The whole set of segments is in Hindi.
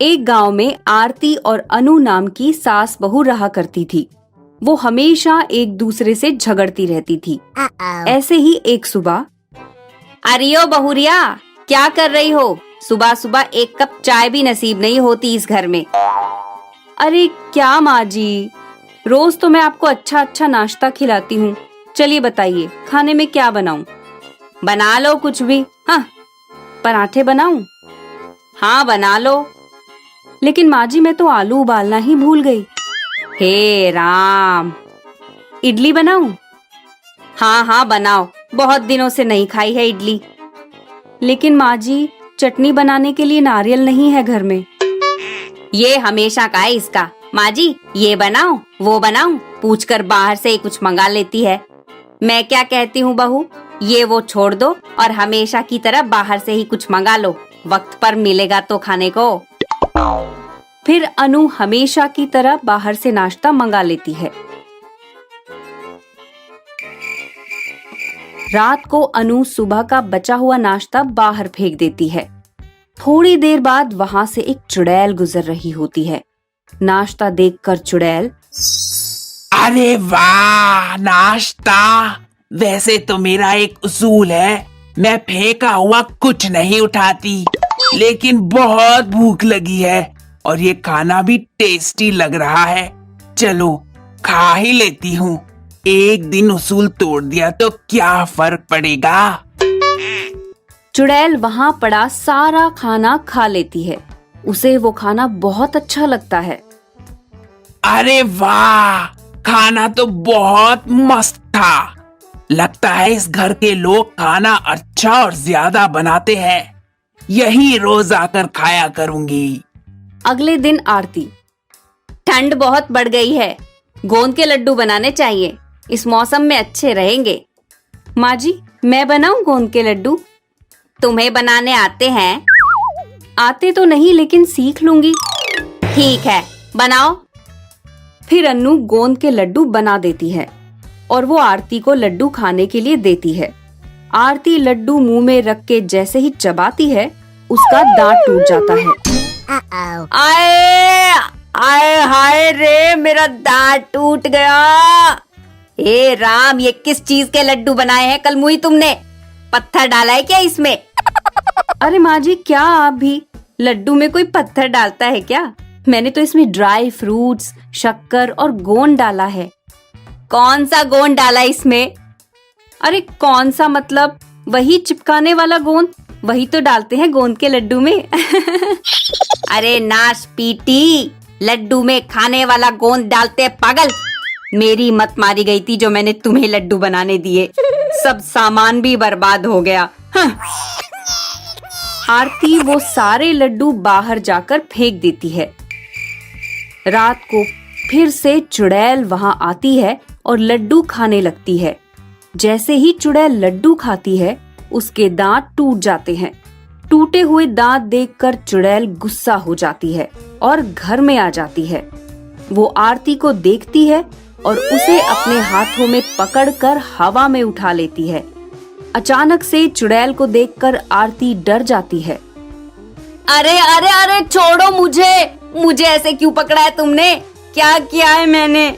एक गांव में आरती और अनु नाम की सास बहू रहा करती थी। वो हमेशा एक दूसरे से झगड़ती रहती थी। ऐसे ही एक सुबह, अरियो बहुरिया, क्या कर रही हो? सुबह सुबह एक कप चाय भी नसीब नहीं होती इस घर में। अरे क्या माँ जी, रोज तो मैं आपको अच्छा अच्छा नाश्ता खिलाती हूँ। चलिए बताइए, खाने में क्या बनाऊं? बना लो कुछ भी। हाँ, पराठे बनाऊं? हाँ बना लो। लेकिन माँ जी, मैं तो आलू उबालना ही भूल गई। हे राम, इडली बनाऊं? हाँ हाँ बनाओ, बहुत दिनों से नहीं खाई है इडली। लेकिन माँ जी, चटनी बनाने के लिए नारियल नहीं है घर में। ये हमेशा का है इसका। माँ जी ये बनाओ वो बनाओ पूछकर बाहर से ही कुछ मंगा लेती है। मैं क्या कहती हूँ बहू, ये वो छोड़ दो और हमेशा की तरह बाहर से ही कुछ मंगा लो, वक्त पर मिलेगा तो खाने को। फिर अनु हमेशा की तरह बाहर से नाश्ता मंगा लेती है। रात को अनु सुबह का बचा हुआ नाश्ता बाहर फेंक देती है। थोड़ी देर बाद वहां से एक चुड़ैल गुजर रही होती है। नाश्ता देखकर चुड़ैल, अरे वाह, नाश्ता! वैसे तो मेरा एक उसूल है, मैं फेंका हुआ कुछ नहीं उठाती, लेकिन बहुत भूख लगी है और ये खाना भी टेस्टी लग रहा है। चलो खा ही लेती हूँ। एक दिन उसूल तोड़ दिया तो क्या फर्क पड़ेगा। चुड़ैल वहां पड़ा सारा खाना खा लेती है। उसे वो खाना बहुत अच्छा लगता है। अरे वाह, खाना तो बहुत मस्त था। लगता है इस घर के लोग खाना अच्छा और ज्यादा बनाते हैं। यही रोज आकर खाया करूंगी। अगले दिन आरती, ठंड बहुत बढ़ गई है, गोंद के लड्डू बनाने चाहिए, इस मौसम में अच्छे रहेंगे। माँ जी मैं बनाऊं गोंद के लड्डू? तुम्हें बनाने आते हैं? आते तो नहीं, लेकिन सीख लूंगी। ठीक है बनाओ। फिर अन्नू गोंद के लड्डू बना देती है और वो आरती को लड्डू खाने के लिए देती है। आरती लड्डू मुंह में रख के जैसे ही चबाती है, उसका दांत टूट जाता है। आए आए हाय रे, मेरा दांत टूट गया। ए राम, ये किस चीज के लड्डू बनाए हैं कल मुई तुमने? पत्थर डाला है क्या इसमें? अरे माँ जी, क्या आप भी? लड्डू में कोई पत्थर डालता है क्या? मैंने तो इसमें ड्राई फ्रूट्स, शक्कर और गोंद डाला है। कौन सा गोंद डाला इसमें? अरे कौन सा मतलब, वही चिपकाने वाला गोंद, वही तो डालते हैं गोंद के लड्डू में। अरे नाश पीटी, लड्डू में खाने वाला गोंद डालते पागल। मेरी मत मारी गई थी जो मैंने तुम्हें लड्डू बनाने दिए। सब सामान भी बर्बाद हो गया। आरती वो सारे लड्डू बाहर जाकर फेंक देती है। रात को फिर से चुड़ैल वहां आती है और लड्डू खाने लगती है। जैसे ही चुड़ैल लड्डू खाती है, उसके दांत टूट जाते हैं। टूटे हुए दांत देखकर चुड़ैल गुस्सा हो जाती है और घर में आ जाती है। वो आरती को देखती है और उसे अपने हाथों में पकड़कर हवा में उठा लेती है। अचानक से चुड़ैल को देखकर आरती डर जाती है। अरे अरे अरे छोड़ो मुझे, मुझे ऐसे क्यों पकड़ा है तुमने? क्या किया है मैंने?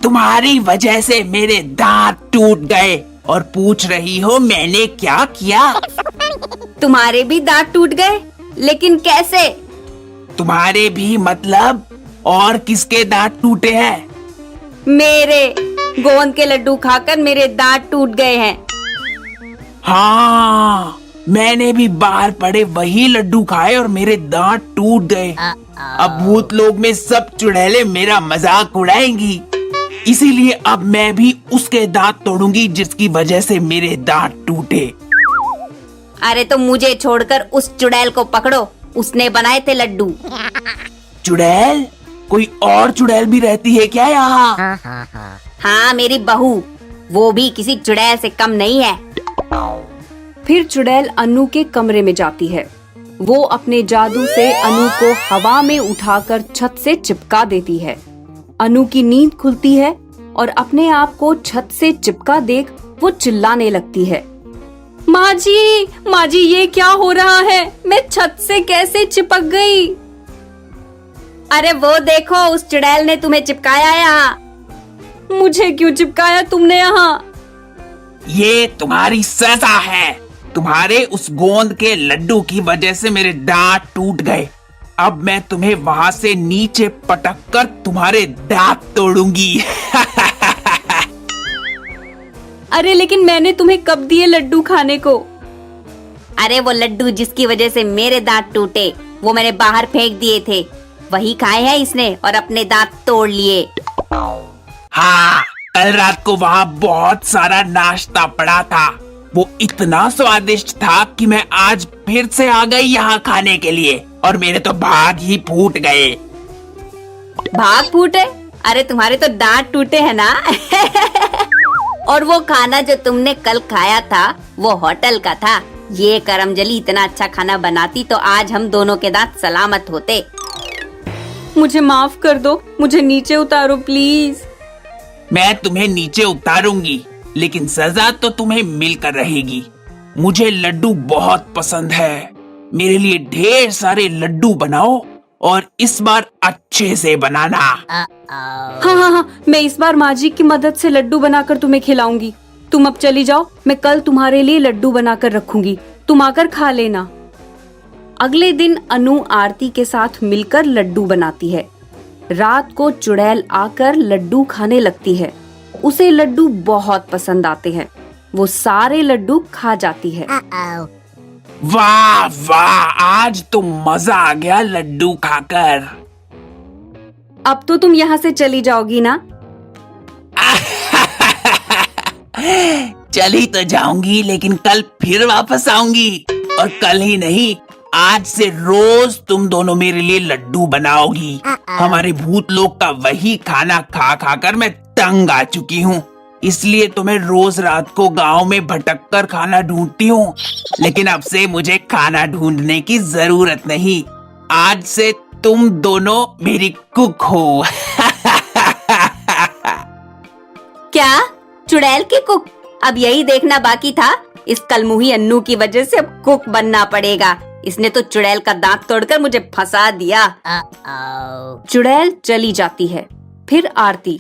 तुम्हारी वजह से मेरे दांत टूट गए और पूछ रही हो मैंने क्या किया? तुम्हारे भी दांत टूट गए? लेकिन कैसे? तुम्हारे भी मतलब? और किसके दांत टूटे हैं? मेरे। गोंद के लड्डू खाकर मेरे दांत टूट गए हैं। हाँ, मैंने भी बाहर पड़े वही लड्डू खाए और मेरे दांत टूट गए। अब भूत लोग में सब चुड़ैलें मेरा मजाक उड़ाएंगी, इसीलिए अब मैं भी उसके दांत तोड़ूंगी जिसकी वजह से मेरे दांत टूटे। अरे तो मुझे छोड़कर उस चुड़ैल को पकड़ो, उसने बनाए थे लड्डू। चुड़ैल? कोई और चुड़ैल भी रहती है क्या यहाँ? हाँ मेरी बहू, वो भी किसी चुड़ैल से कम नहीं है। फिर चुड़ैल अनु के कमरे में जाती है। वो अपने जादू से अनु को हवा में उठाकर छत से चिपका देती है। अनु की नींद खुलती है और अपने आप को छत से चिपका देख वो चिल्लाने लगती है। माँ जी ये क्या हो रहा है? मैं छत से कैसे चिपक गई? अरे वो देखो, उस चुड़ैल ने तुम्हें चिपकाया यहाँ। मुझे क्यों चिपकाया तुमने यहाँ? ये तुम्हारी सजा है। तुम्हारे उस गोंद के लड्डू की वजह से मेरे दांत टूट गए। अब मैं तुम्हें वहां से नीचे पटक कर तुम्हारे दांत तोड़ूंगी। अरे लेकिन मैंने तुम्हें कब दिए लड्डू खाने को? अरे वो लड्डू जिसकी वजह से मेरे दांत टूटे, वो मैंने बाहर फेंक दिए थे। वही खाए हैं इसने और अपने दांत तोड़ लिए। हाँ, कल रात को वहाँ बहुत सारा नाश्ता पड़ा था। वो इतना स्वादिष्ट था कि मैं आज फिर से आ गई यहाँ खाने के लिए, और मेरे तो भाग ही फूट गए। भाग फूटे? अरे तुम्हारे तो दांत टूटे हैं ना। और वो खाना जो तुमने कल खाया था वो होटल का था। ये करमजली इतना अच्छा खाना बनाती तो आज हम दोनों के दांत सलामत होते। मुझे माफ कर दो, मुझे नीचे उतारो प्लीज। मैं तुम्हें नीचे उतारूंगी, लेकिन सजा तो तुम्हें मिलकर रहेगी। मुझे लड्डू बहुत पसंद है। मेरे लिए ढेर सारे लड्डू बनाओ, और इस बार अच्छे से बनाना। हाँ, मैं इस बार माँ जी की मदद से लड्डू बनाकर तुम्हें खिलाऊंगी। तुम अब चली जाओ, मैं कल तुम्हारे लिए लड्डू बनाकर रखूंगी, तुम आकर खा लेना। अगले दिन अनु आरती के साथ मिलकर लड्डू बनाती है। रात को चुड़ैल आकर लड्डू खाने लगती है। उसे लड्डू बहुत पसंद आते हैं। वो सारे लड्डू खा जाती है। वाह वाह, आज तो मजा आ गया लड्डू खाकर। अब तो तुम यहाँ से चली जाओगी ना? चली तो जाऊंगी, लेकिन कल फिर वापस आऊंगी। और कल ही नहीं, आज से रोज तुम दोनों मेरे लिए लड्डू बनाओगी। हमारे भूत लोग का वही खाना खा खा कर मैं तंग आ चुकी हूँ। इसलिए तो मैं रोज रात को गांव में भटक कर खाना ढूंढती हूँ। लेकिन अब से मुझे खाना ढूंढने की जरूरत नहीं। आज से तुम दोनों मेरी कुक हो। क्या? चुड़ैल की कुक? अब यही देखना बाकी था। इस कलमुही अन्नू की वजह से अब कुक बनना पड़ेगा। इसने तो चुड़ैल का दांत तोड़कर मुझे फंसा दिया। चुड़ैल चली जाती है। फिर आरती,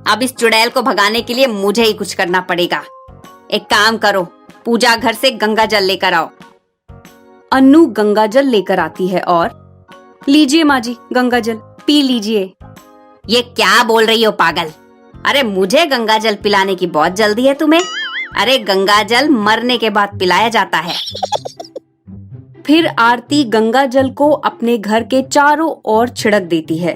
अब इस चुड़ैल को भगाने के लिए मुझे ही कुछ करना पड़ेगा। एक काम करो, पूजा घर से गंगा जल लेकर आओ। अन्नू गंगा जल लेकर आती है और लीजिए माँ जी गंगा जल, पी लीजिए। ये क्या बोल रही हो पागल? अरे मुझे गंगा जल पिलाने की बहुत जल्दी है तुम्हें। अरे गंगा जल मरने के बाद पिलाया जाता है। फिर आरती गंगा जल को अपने घर के चारों ओर छिड़क देती है।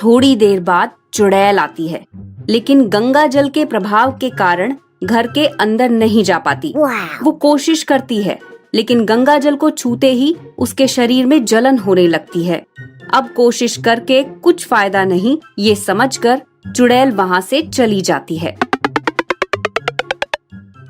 थोड़ी देर बाद चुड़ैल आती है, लेकिन गंगा जल के प्रभाव के कारण घर के अंदर नहीं जा पाती। वो कोशिश करती है, लेकिन गंगा जल को छूते ही उसके शरीर में जलन होने लगती है। अब कोशिश करके कुछ फायदा नहीं, ये समझकर चुड़ैल वहां से चली जाती है।